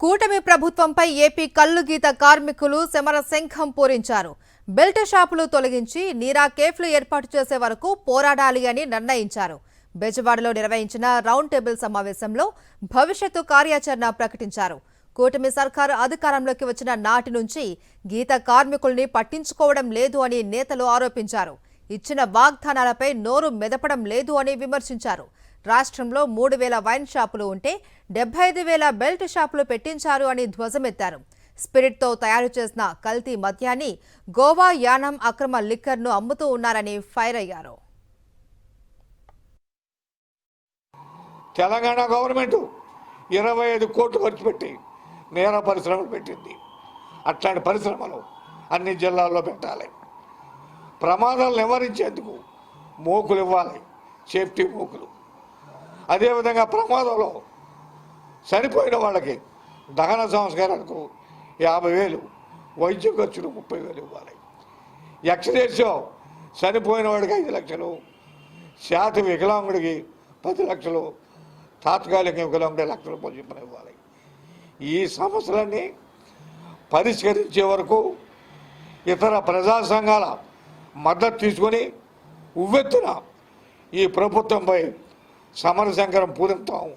కూటమి ప్రభుత్వంపై ఏపీ కల్లుగీత కార్మికులు సమరశంఖం పూరించారు. బెల్ట్ షాపులు తొలగించి నీరా కేఫ్లు ఏర్పాటు చేసే వరకు పోరాడాలి అని నిర్ణయించారు. బెజవాడలో నిర్వహించిన రౌండ్ టేబుల్ సమావేశంలో భవిష్యత్తు కార్యాచరణ ప్రకటించారు. కూటమి సర్కారు అధికారంలోకి వచ్చిన నాటి నుంచి గీత కార్మికుల్ని పట్టించుకోవడం లేదు అని నేతలు ఆరోపించారు. ఇచ్చిన వాగ్దానాలపై నోరు మెదపడం లేదు అని విమర్శించారు. రాష్ట్రంలో 3,000 వైన్ షాపులు ఉంటే 75,000 బెల్ట్ షాపులు పెట్టించారు అని ధ్వజమెత్తారు. స్పిరిట్తో తయారు చేసిన కల్తీ మద్యాన్ని గోవా యానం అక్రమ లిక్కర్ను అమ్ముతూ ఉన్నారని ఫైర్ అయ్యారు. తెలంగాణ గవర్నమెంట్ 25 కోట్లు ఖర్చు పెట్టి నేర పరిశ్రమలు పెట్టింది. అట్లాంటి పరిశ్రమలు అన్ని జిల్లాల్లో పెట్టాలి. ప్రమాదాలు నివారించేందుకు మోకులు ఇవ్వాలి, సేఫ్టీ మోకులు. అదేవిధంగా ప్రమాదంలో చనిపోయిన వాళ్ళకి దహన సంస్కారాలకు 50,000, వైద్య ఖర్చులు 30,000 ఇవ్వాలి. ఎక్స్రేషో చనిపోయిన వాడికి 5 లక్షలు, శాత వికలాంగుడికి 10 లక్షలు, తాత్కాలిక వికలాంగుడి 1 లక్షల రూపాయలు ఇవ్వాలి. ఈ సమస్యలన్నీ పరిష్కరించే వరకు ఇతర ప్రజా సంఘాల మద్దతు తీసుకొని ఉవ్వెత్తున ఈ ప్రభుత్వంపై సమరశంకరం పూరిస్తాం.